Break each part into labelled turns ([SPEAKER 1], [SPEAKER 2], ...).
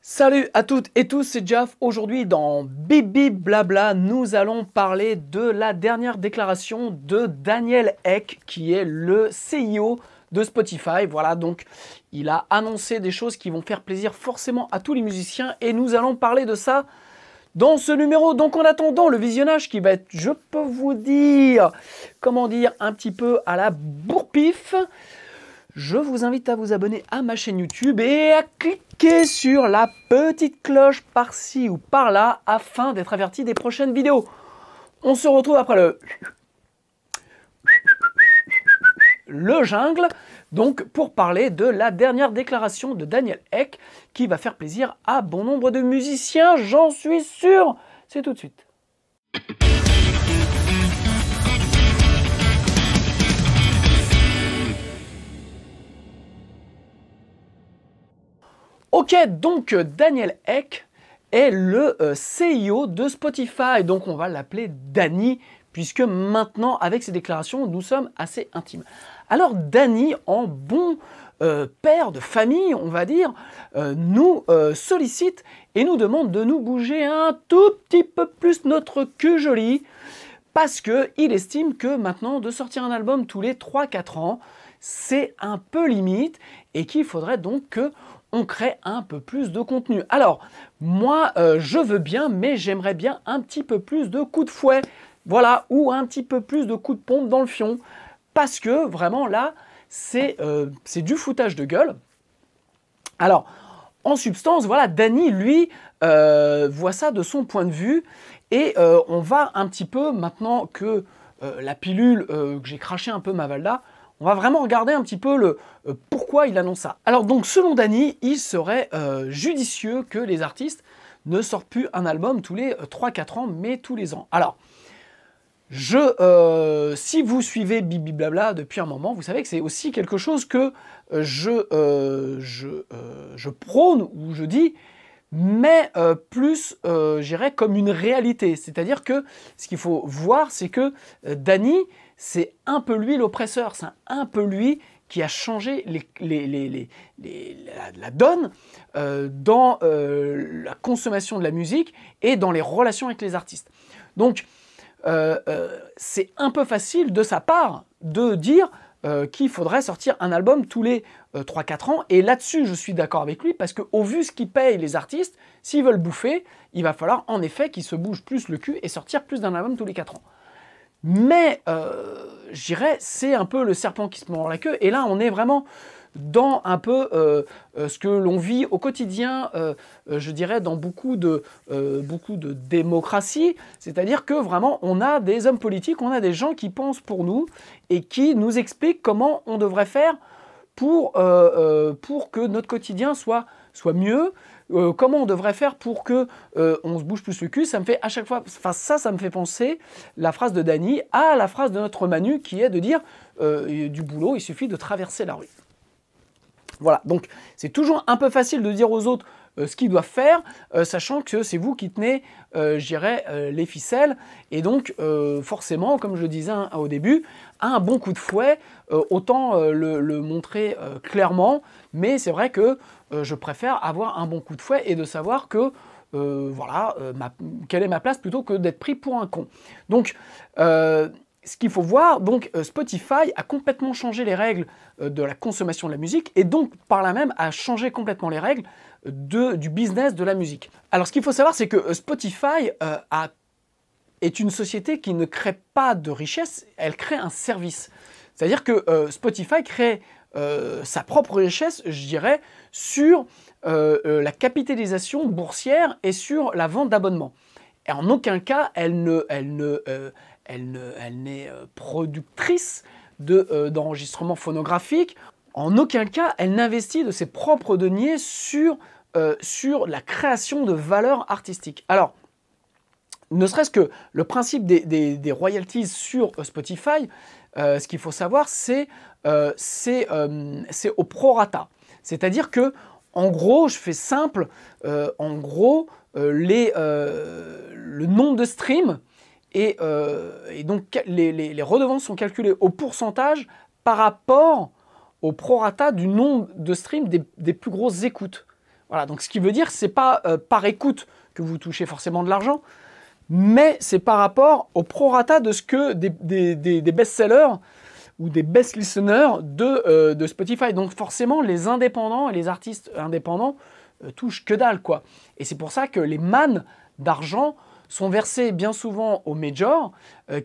[SPEAKER 1] Salut à toutes et tous, c'est Jaf. Aujourd'hui dans Bibi Blabla, nous allons parler de la dernière déclaration de Daniel Ek, qui est le CIO de Spotify. Voilà, donc il a annoncé des choses qui vont faire plaisir forcément à tous les musiciens et nous allons parler de ça dans ce numéro. Donc en attendant le visionnage qui va être, je peux vous dire, comment dire, un petit peu à la bourre-pif, je vous invite à vous abonner à ma chaîne YouTube et à cliquer sur la petite cloche par-ci ou par-là afin d'être averti des prochaines vidéos. On se retrouve après le jungle, donc pour parler de la dernière déclaration de Daniel Ek qui va faire plaisir à bon nombre de musiciens, j'en suis sûr. C'est tout de suite. Ok, donc Daniel Ek est le CIO de Spotify, donc on va l'appeler Danny, puisque maintenant, avec ses déclarations, nous sommes assez intimes. Alors Danny, en bon père de famille, on va dire, nous sollicite et nous demande de nous bouger un tout petit peu plus notre queue jolie, parce qu'il estime que maintenant, de sortir un album tous les 3-4 ans, c'est un peu limite, et qu'il faudrait donc que on crée un peu plus de contenu. Alors, moi, je veux bien, mais j'aimerais bien un petit peu plus de coups de fouet, voilà, ou un petit peu plus de coups de pompe dans le fion, parce que vraiment là, c'est du foutage de gueule. Alors, en substance, voilà, Danny, lui, voit ça de son point de vue, et on va un petit peu, maintenant que la pilule, que j'ai craché un peu ma Valda, on va vraiment regarder un petit peu le pourquoi il annonce ça. Alors donc selon Danny, il serait judicieux que les artistes ne sortent plus un album tous les 3-4 ans, mais tous les ans. Alors, si vous suivez Bibi Blabla depuis un moment, vous savez que c'est aussi quelque chose que je prône ou je dis, mais plus, j'irais, comme une réalité. C'est-à-dire que ce qu'il faut voir, c'est que Danny, c'est un peu lui l'oppresseur, c'est un peu lui qui a changé la donne dans la consommation de la musique et dans les relations avec les artistes. Donc, c'est un peu facile de sa part de dire qu'il faudrait sortir un album tous les 3-4 ans. Et là-dessus, je suis d'accord avec lui, parce qu'au vu ce qu'ils payent les artistes, s'ils veulent bouffer, il va falloir en effet qu'ils se bougent plus le cul et sortir plus d'un album tous les 4 ans. Mais, je dirais, c'est un peu le serpent qui se mord la queue. Et là, on est vraiment dans un peu ce que l'on vit au quotidien, je dirais, dans beaucoup de démocratie. C'est-à-dire que vraiment, on a des hommes politiques, on a des gens qui pensent pour nous et qui nous expliquent comment on devrait faire pour que notre quotidien soit mieux. Comment on devrait faire pour que on se bouge plus le cul. Ça me fait à chaque fois, enfin ça me fait penser la phrase de Danny à la phrase de notre Manu qui est de dire du boulot, il suffit de traverser la rue. Voilà, donc c'est toujours un peu facile de dire aux autres ce qu'ils doivent faire, sachant que c'est vous qui tenez, je dirais, les ficelles, et donc forcément, comme je le disais au début, un bon coup de fouet, autant le montrer clairement, mais c'est vrai que je préfère avoir un bon coup de fouet et de savoir que voilà, quelle est ma place plutôt que d'être pris pour un con. Donc, ce qu'il faut voir, donc Spotify a complètement changé les règles de la consommation de la musique et donc par là même a changé complètement les règles du business de la musique. Alors ce qu'il faut savoir, c'est que Spotify est une société qui ne crée pas de richesse, elle crée un service. C'est-à-dire que Spotify crée sa propre richesse, je dirais, sur la capitalisation boursière et sur la vente d'abonnements. Et en aucun cas, elle n'est productrice d'enregistrement phonographique. En aucun cas, elle n'investit de ses propres deniers sur la création de valeur artistique. Alors, ne serait-ce que le principe des royalties sur Spotify, ce qu'il faut savoir, c'est au prorata. C'est-à-dire que, en gros, je fais simple, en gros, le nombre de streams et donc les redevances sont calculées au pourcentage par rapport au prorata du nombre de streams des plus grosses écoutes. Voilà, donc ce qui veut dire, c'est pas par écoute que vous touchez forcément de l'argent, mais c'est par rapport au prorata de ce que des best-sellers ou des best listeners de Spotify. Donc forcément, les indépendants et les artistes indépendants touchent que dalle, quoi. Et c'est pour ça que les mannes d'argent sont versées bien souvent aux majors,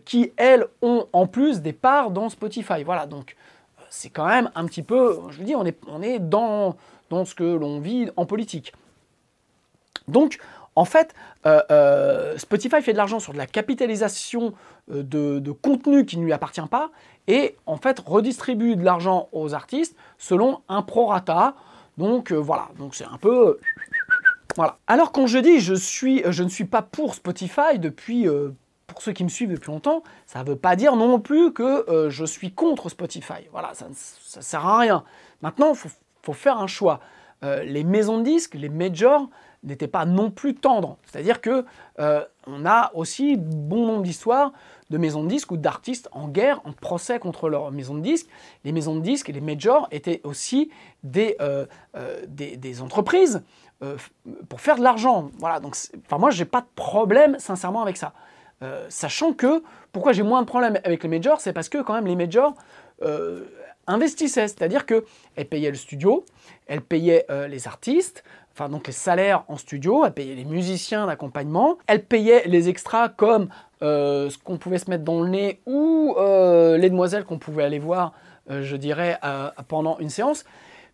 [SPEAKER 1] qui, elles, ont en plus des parts dans Spotify. Voilà, donc c'est quand même un petit peu, je vous dis, on est dans ce que l'on vit en politique. Donc, en fait, Spotify fait de l'argent sur de la capitalisation de contenu qui ne lui appartient pas et en fait redistribue de l'argent aux artistes selon un prorata. Donc voilà, donc c'est un peu... voilà. Alors quand je dis je ne suis pas pour Spotify depuis... pour ceux qui me suivent depuis longtemps, ça ne veut pas dire non plus que je suis contre Spotify. Voilà, ça ne sert à rien. Maintenant, il faut faire un choix. Les maisons de disques, les majors, n'étaient pas non plus tendres. C'est-à-dire que on a aussi bon nombre d'histoires de maisons de disques ou d'artistes en guerre, en procès contre leurs maisons de disques. Les maisons de disques et les majors étaient aussi des entreprises pour faire de l'argent. Voilà, donc moi, j'ai pas de problème sincèrement avec ça. Sachant que, pourquoi j'ai moins de problèmes avec les majors, c'est parce que quand même les majors investissaient, c'est-à-dire qu'elles payaient le studio, elles payaient les artistes, enfin donc les salaires en studio, elles payaient les musiciens d'accompagnement, elles payaient les extras comme ce qu'on pouvait se mettre dans le nez ou les demoiselles qu'on pouvait aller voir, je dirais, pendant une séance.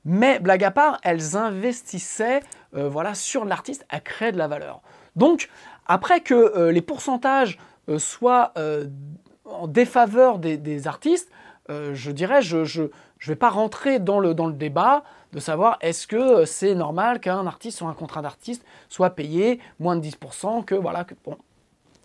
[SPEAKER 1] Mais blague à part, elles investissaient voilà, sur l'artiste à créer de la valeur. Donc, après que les pourcentages soient en défaveur des artistes, je dirais, je ne vais pas rentrer dans le débat de savoir est-ce que c'est normal qu'un artiste sur un contrat d'artiste soit payé moins de 10%, que voilà, que bon.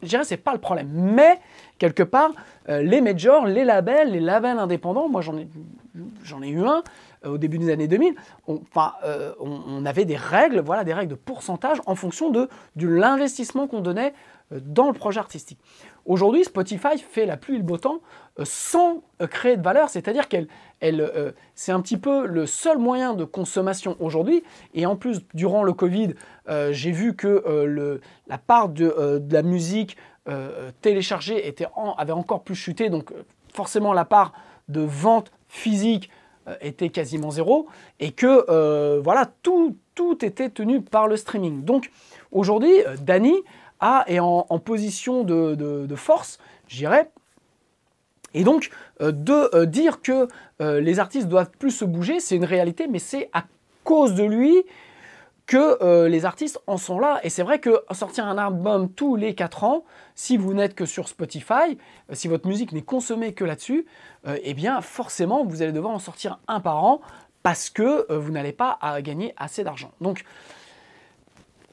[SPEAKER 1] Je dirais c'est pas le problème. Mais, quelque part, les majors, les labels indépendants, moi j'en ai eu un au début des années 2000, on avait des règles, voilà, des règles de pourcentage en fonction de l'investissement qu'on donnait dans le projet artistique. Aujourd'hui, Spotify fait la pluie et le beau temps sans créer de valeur, c'est-à-dire c'est un petit peu le seul moyen de consommation aujourd'hui, et en plus, durant le Covid, j'ai vu que la part de la musique téléchargée avait encore plus chuté, donc forcément la part de vente physique était quasiment zéro, et que voilà, tout était tenu par le streaming. Donc aujourd'hui, Dany est en position de force, je dirais, et donc de dire que les artistes doivent plus se bouger, c'est une réalité, mais c'est à cause de lui que les artistes en sont là. Et c'est vrai que sortir un album tous les 4 ans, si vous n'êtes que sur Spotify, si votre musique n'est consommée que là-dessus, eh bien forcément vous allez devoir en sortir un par an parce que vous n'allez pas gagner assez d'argent. Donc,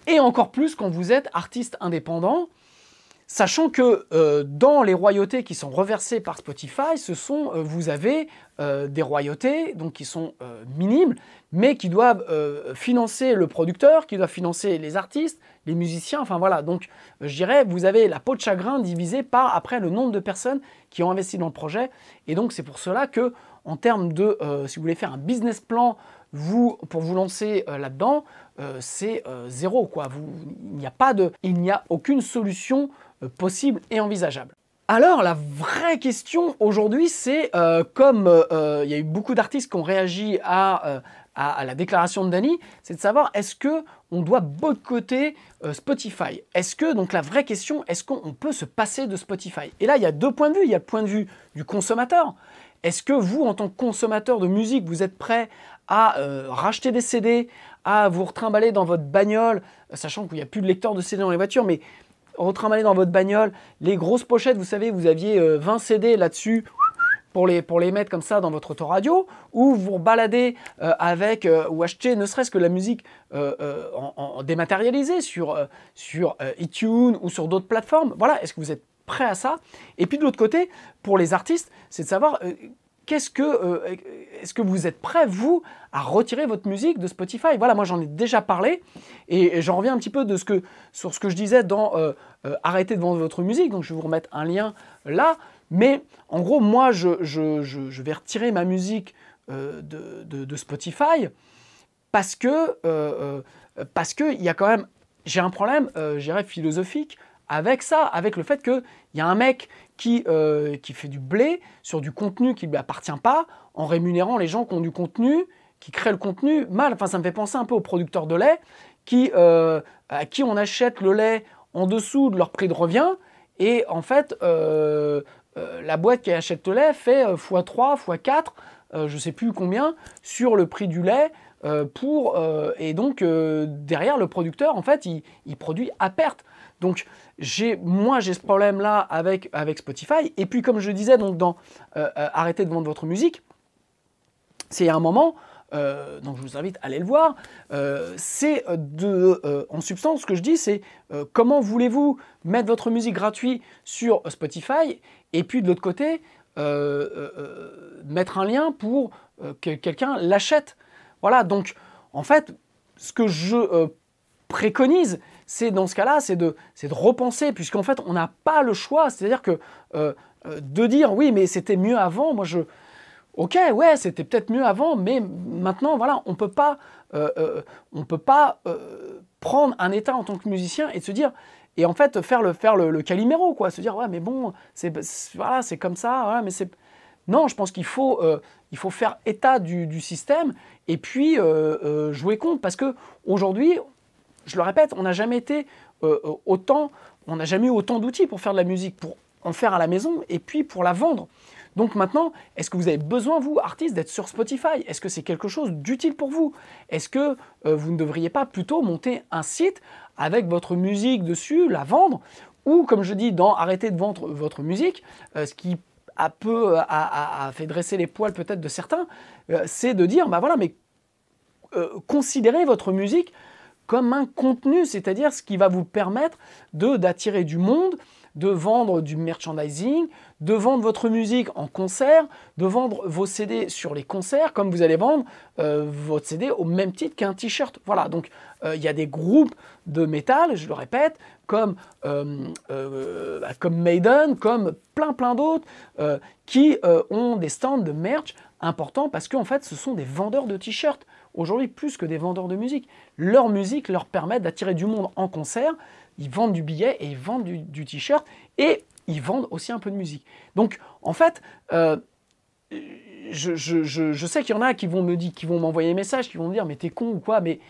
[SPEAKER 1] et encore plus quand vous êtes artiste indépendant, sachant que dans les royautés qui sont reversées par Spotify, vous avez des royautés donc, qui sont minimes, mais qui doivent financer le producteur, qui doivent financer les artistes, les musiciens, enfin voilà. Donc je dirais, vous avez la peau de chagrin divisée par après le nombre de personnes qui ont investi dans le projet. Et donc c'est pour cela que, en termes de, si vous voulez faire un business plan, pour vous lancer là-dedans, c'est zéro, quoi. Il n'y a aucune solution possible et envisageable. Alors la vraie question aujourd'hui, c'est comme il y a eu beaucoup d'artistes qui ont réagi à la déclaration de Dany, c'est de savoir est-ce qu'on doit boycotter Spotify. Est-ce que, donc la vraie question, est-ce qu'on peut se passer de Spotify? Et là, il y a deux points de vue. Il y a le point de vue du consommateur. Est-ce que vous, en tant que consommateur de musique, vous êtes prêt à racheter des CD, à vous retrimballer dans votre bagnole, sachant qu'il n'y a plus de lecteur de CD dans les voitures, mais retrimballer dans votre bagnole les grosses pochettes, vous savez, vous aviez 20 CD là-dessus, pour les mettre comme ça dans votre autoradio, ou vous baladez avec, ou acheter ne serait-ce que la musique en dématérialisée sur iTunes ou sur d'autres plateformes. Voilà, est-ce que vous êtes prêt à ça? Et puis de l'autre côté, pour les artistes, c'est de savoir est-ce que vous êtes prêt, vous, à retirer votre musique de Spotify? Voilà, moi j'en ai déjà parlé, et j'en reviens un petit peu sur ce que je disais dans arrêtez de vendre votre musique, donc je vais vous remettre un lien là. Mais en gros, moi, je vais retirer ma musique de Spotify parce que parce qu'il y a quand même, j'ai un problème, je dirais, philosophique avec ça, avec le fait qu'il y a un mec qui fait du blé sur du contenu qui ne lui appartient pas, en rémunérant les gens qui ont du contenu, qui créent le contenu mal. Enfin, ça me fait penser un peu aux producteurs de lait, à qui on achète le lait en dessous de leur prix de revient, et en fait, la boîte qui achète le lait fait x3, x4, je ne sais plus combien, sur le prix du lait, et donc derrière le producteur, en fait, il produit à perte. Donc moi j'ai ce problème-là avec Spotify. Et puis comme je disais donc dans Arrêtez de vendre votre musique, c'est un moment, donc je vous invite à aller le voir, en substance ce que je dis c'est comment voulez-vous mettre votre musique gratuite sur Spotify et puis de l'autre côté mettre un lien pour que quelqu'un l'achète. Voilà, donc en fait ce que je préconise, c'est dans ce cas-là, c'est de repenser, puisqu'en fait, on n'a pas le choix. C'est-à-dire que de dire, oui, mais c'était mieux avant, ok, ouais, c'était peut-être mieux avant, mais maintenant, voilà, on peut pas prendre un état en tant que musicien et se dire, et en fait, faire le Calimero, quoi, se dire, ouais, mais bon, voilà, c'est comme ça, ouais, mais c'est... Non, je pense qu'il faut faire état du système et puis jouer contre, parce qu'aujourd'hui, je le répète, on n'a jamais été on n'a jamais eu autant d'outils pour faire de la musique, pour en faire à la maison et puis pour la vendre. Donc maintenant, est-ce que vous avez besoin, vous, artistes, d'être sur Spotify? Est-ce que c'est quelque chose d'utile pour vous? Est-ce que vous ne devriez pas plutôt monter un site avec votre musique dessus, la vendre? Ou, comme je dis, dans Arrêtez de vendre votre musique, ce qui a fait dresser les poils peut-être de certains, c'est de dire, bah voilà, mais considérez votre musique comme un contenu, c'est-à-dire ce qui va vous permettre d'attirer du monde, de vendre du merchandising, de vendre votre musique en concert, de vendre vos CD sur les concerts, comme vous allez vendre votre CD au même titre qu'un t-shirt. Voilà, donc il y a des groupes de métal, je le répète, comme Maiden, comme plein d'autres, qui ont des stands de merch importants parce qu'en fait, ce sont des vendeurs de t-shirts. Aujourd'hui, plus que des vendeurs de musique. Leur musique leur permet d'attirer du monde en concert. Ils vendent du billet et ils vendent du t-shirt et ils vendent aussi un peu de musique. Donc, en fait, je sais qu'il y en a qui vont m'envoyer des messages, qui vont me dire « mais t'es con ou quoi ?» Mais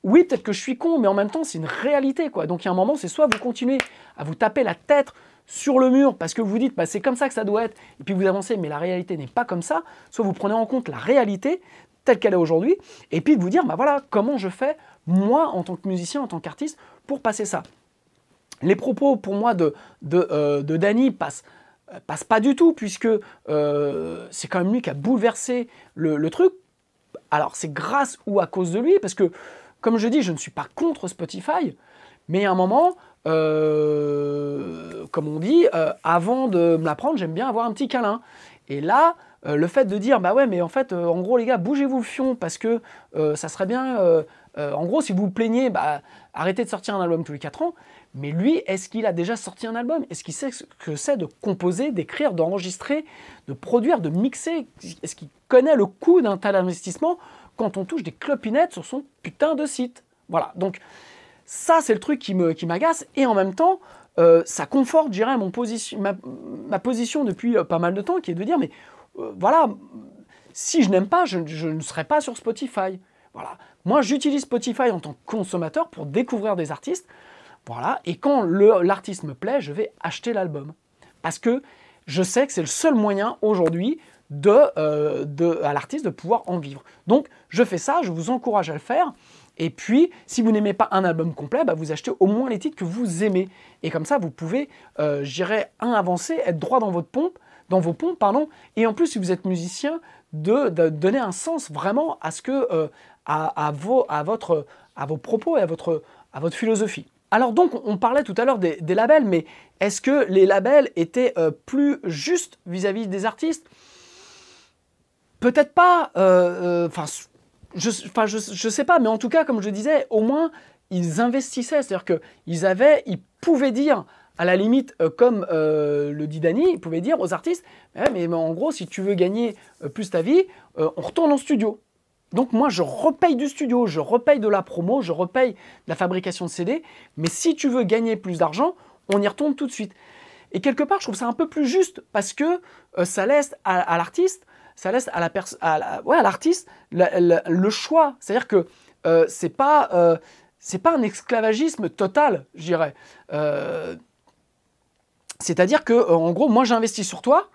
[SPEAKER 1] oui, peut-être que je suis con, mais en même temps, c'est une réalité, quoi. Donc, il y a un moment, c'est soit vous continuez à vous taper la tête sur le mur parce que vous dites bah, « c'est comme ça que ça doit être » et puis vous avancez, mais la réalité n'est pas comme ça. Soit vous prenez en compte la réalité telle qu'elle est aujourd'hui, et puis de vous dire, bah voilà, comment je fais, moi, en tant que musicien, en tant qu'artiste, pour passer ça. Les propos, pour moi, de Dany passent pas du tout, puisque c'est quand même lui qui a bouleversé le truc. Alors, c'est grâce ou à cause de lui, parce que, comme je dis, je ne suis pas contre Spotify, mais à un moment, comme on dit, avant de me la prendre, j'aime bien avoir un petit câlin. Et là, le fait de dire, bah ouais, mais en fait, en gros, les gars, bougez-vous le fion, parce que ça serait bien, en gros, si vous vous plaignez, bah, arrêtez de sortir un album tous les 4 ans. Mais lui, est-ce qu'il a déjà sorti un album? Est-ce qu'il sait ce que c'est de composer, d'écrire, d'enregistrer, de produire, de mixer? Est-ce qu'il connaît le coût d'un tel investissement quand on touche des clopinettes sur son putain de site? Voilà, donc ça, c'est le truc qui m'agace, et en même temps, ça conforte, je dirais, ma position depuis pas mal de temps, qui est de dire, mais voilà, si je n'aime pas, je ne serai pas sur Spotify. Voilà. Moi, j'utilise Spotify en tant que consommateur pour découvrir des artistes. Voilà. Et quand l'artiste me plaît, je vais acheter l'album. Parce que je sais que c'est le seul moyen aujourd'hui à l'artiste de pouvoir en vivre. Donc, je fais ça, je vous encourage à le faire. Et puis, si vous n'aimez pas un album complet, bah, vous achetez au moins les titres que vous aimez. Et comme ça, vous pouvez, je dirais, avancer, être droit dans vos pompes, et en plus, si vous êtes musicien, de donner un sens vraiment à ce que, à vos propos et à votre philosophie. Alors donc, on parlait tout à l'heure des labels, mais est-ce que les labels étaient plus justes vis-à-vis des artistes? Peut-être pas. Je sais pas, mais en tout cas, comme je disais, au moins, ils investissaient. C'est-à-dire qu'ils pouvaient dire, à la limite, comme le dit Dany, ils pouvaient dire aux artistes, mais en gros, si tu veux gagner plus ta vie, on retourne en studio. Donc moi, je repaye du studio, je repaye de la promo, je repaye de la fabrication de CD. Mais si tu veux gagner plus d'argent, on y retourne tout de suite. Et quelque part, je trouve ça un peu plus juste parce que ça laisse à l'artiste, ça laisse à l'artiste le choix. C'est-à-dire que c'est pas un esclavagisme total, je dirais. C'est-à-dire que, en gros, moi, j'investis sur toi.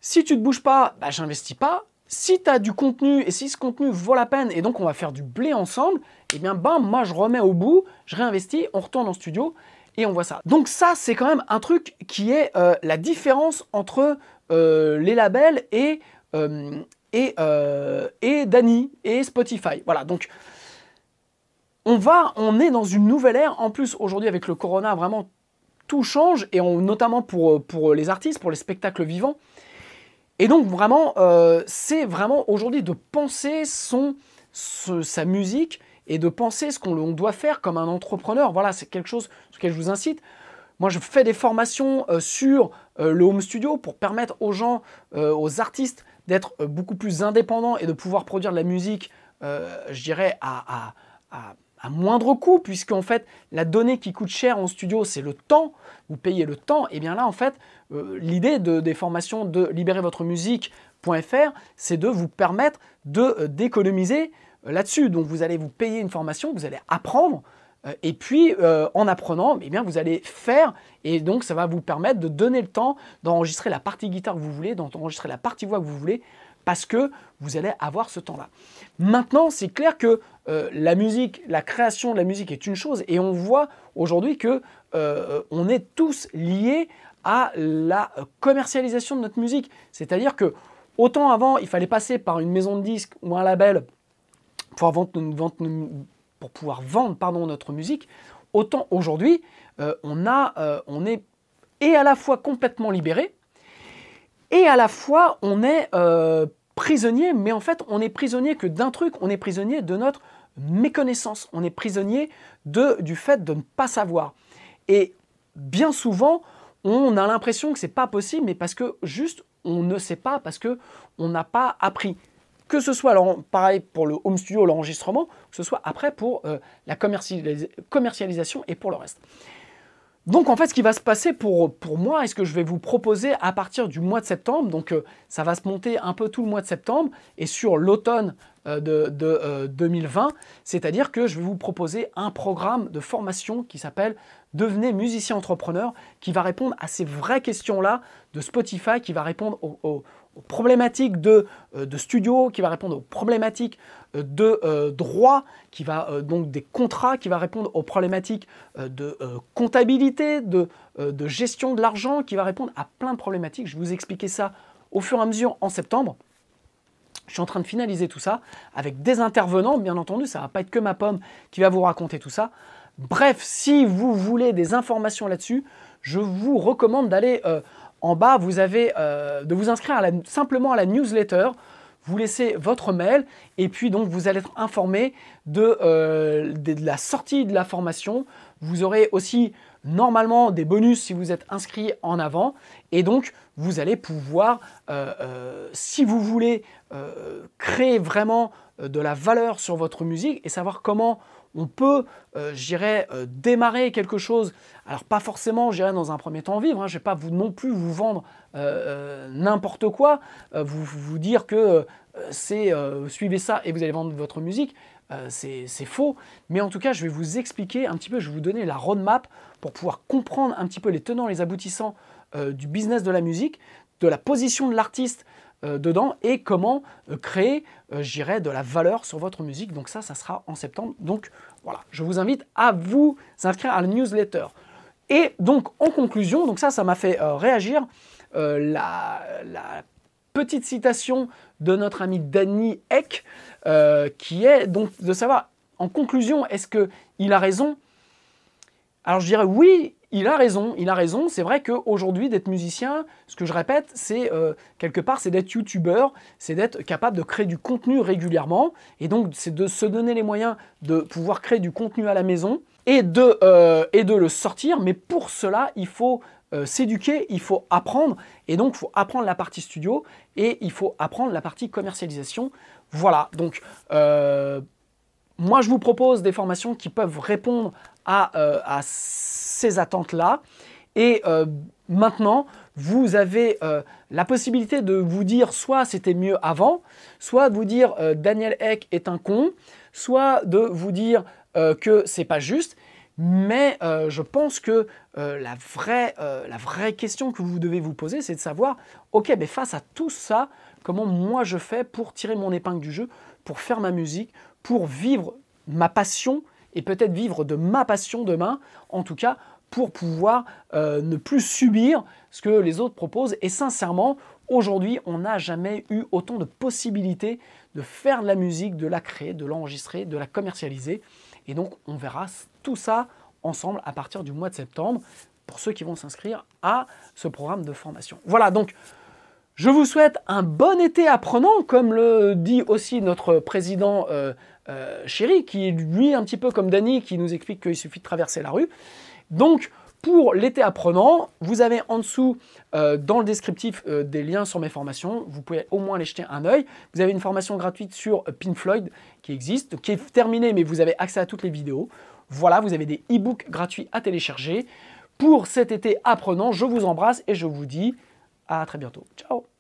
[SPEAKER 1] Si tu ne te bouges pas, bah, j'investis pas. Si tu as du contenu et si ce contenu vaut la peine et donc on va faire du blé ensemble, eh bien, bam, moi, je remets au bout, je réinvestis, on retourne en studio. Et on voit ça. Donc ça, c'est quand même un truc qui est la différence entre les labels et Dany et Spotify. Voilà, donc on est dans une nouvelle ère. En plus, aujourd'hui, avec le corona, vraiment, tout change, et notamment pour les artistes, pour les spectacles vivants. Et donc, vraiment, c'est vraiment aujourd'hui de penser sa musique et de penser ce qu'on doit faire comme un entrepreneur. Voilà, c'est quelque chose sur lequel je vous incite. Moi, je fais des formations sur le home studio pour permettre aux gens, aux artistes, d'être beaucoup plus indépendants et de pouvoir produire de la musique, je dirais, à moindre coût, puisqu'en fait, la donnée qui coûte cher en studio, c'est le temps. Vous payez le temps. Et bien là, en fait, l'idée des formations de libérervotremusique.fr, c'est de vous permettre d'économiser là-dessus. Donc, vous allez vous payer une formation, vous allez apprendre, et puis en apprenant, eh bien, vous allez faire, et donc ça va vous permettre de donner le temps d'enregistrer la partie guitare que vous voulez, d'enregistrer la partie voix que vous voulez, parce que vous allez avoir ce temps-là. Maintenant, c'est clair que la musique, la création de la musique est une chose, et on voit aujourd'hui que on est tous liés à la commercialisation de notre musique. C'est-à-dire que autant avant, il fallait passer par une maison de disques ou un label pour pouvoir vendre notre musique, autant aujourd'hui, on est et à la fois complètement libéré, et à la fois on est prisonnier, mais en fait on est prisonnier que d'un truc, on est prisonnier de notre méconnaissance, on est prisonnier du fait de ne pas savoir. Et bien souvent, on a l'impression que c'est pas possible, mais parce que juste on ne sait pas, parce que on n'a pas appris. Que ce soit pareil pour le home studio, l'enregistrement, que ce soit après pour la commercialisation et pour le reste. Donc en fait, ce qui va se passer pour moi, et ce que je vais vous proposer à partir du mois de septembre, donc ça va se monter un peu tout le mois de septembre et sur l'automne de 2020, c'est-à-dire que je vais vous proposer un programme de formation qui s'appelle « Devenez musicien entrepreneur » qui va répondre à ces vraies questions-là de Spotify, qui va répondre aux problématiques de studio, qui va répondre aux problématiques de droit, qui va donc des contrats, qui va répondre aux problématiques de comptabilité, de gestion de l'argent, qui va répondre à plein de problématiques. Je vais vous expliquer ça au fur et à mesure en septembre. Je suis en train de finaliser tout ça avec des intervenants, bien entendu, ça ne va pas être que ma pomme qui va vous raconter tout ça. Bref, si vous voulez des informations là-dessus, je vous recommande d'aller en bas, vous avez de vous inscrire simplement à la newsletter. Vous laissez votre mail et puis donc vous allez être informé de la sortie de la formation. Vous aurez aussi normalement des bonus si vous êtes inscrit en avant. Et donc vous allez pouvoir, si vous voulez créer vraiment de la valeur sur votre musique et savoir comment on peut, je dirais, démarrer quelque chose. Alors pas forcément, je dirais, dans un premier temps vivre. Je ne vais pas non plus vous vendre n'importe quoi, vous dire que suivez ça et vous allez vendre votre musique. C'est faux. Mais en tout cas, je vais vous expliquer un petit peu, je vais vous donner la roadmap pour pouvoir comprendre un petit peu les tenants, les aboutissants du business de la musique, de la position de l'artiste dedans et comment créer, je dirais, de la valeur sur votre musique. Donc ça sera en septembre. Donc voilà, je vous invite à vous inscrire à la newsletter. Et donc en conclusion, donc ça m'a fait réagir, la petite citation de notre ami Dany Eck, qui est donc de savoir, en conclusion, est-ce qu'il a raison? Alors je dirais oui, il a raison. C'est vrai qu'aujourd'hui, d'être musicien, ce que je répète, c'est quelque part, c'est d'être youtubeur, c'est d'être capable de créer du contenu régulièrement. Et donc, c'est de se donner les moyens de pouvoir créer du contenu à la maison et de le sortir. Mais pour cela, il faut s'éduquer, il faut apprendre. Et donc, il faut apprendre la partie studio et il faut apprendre la partie commercialisation. Voilà, donc moi je vous propose des formations qui peuvent répondre à ces attentes-là. Et maintenant, vous avez la possibilité de vous dire soit c'était mieux avant, soit de vous dire Daniel Ek est un con, soit de vous dire que c'est pas juste. Mais je pense que la vraie question que vous devez vous poser, c'est de savoir, ok, mais face à tout ça, comment moi je fais pour tirer mon épingle du jeu, pour faire ma musique, pour vivre ma passion et peut-être vivre de ma passion demain, en tout cas pour pouvoir ne plus subir ce que les autres proposent. Et sincèrement, aujourd'hui, on n'a jamais eu autant de possibilités de faire de la musique, de la créer, de l'enregistrer, de la commercialiser. Et donc, on verra tout ça ensemble à partir du mois de septembre pour ceux qui vont s'inscrire à ce programme de formation. Voilà, donc je vous souhaite un bon été apprenant, comme le dit aussi notre président Chéri, qui est lui un petit peu comme Dany, qui nous explique qu'il suffit de traverser la rue. Donc, pour l'été apprenant, vous avez en dessous, dans le descriptif, des liens sur mes formations. Vous pouvez au moins les jeter un œil. Vous avez une formation gratuite sur Pink Floyd qui existe, qui est terminée, mais vous avez accès à toutes les vidéos. Voilà, vous avez des e-books gratuits à télécharger. Pour cet été apprenant, je vous embrasse et je vous dis à très bientôt. Ciao!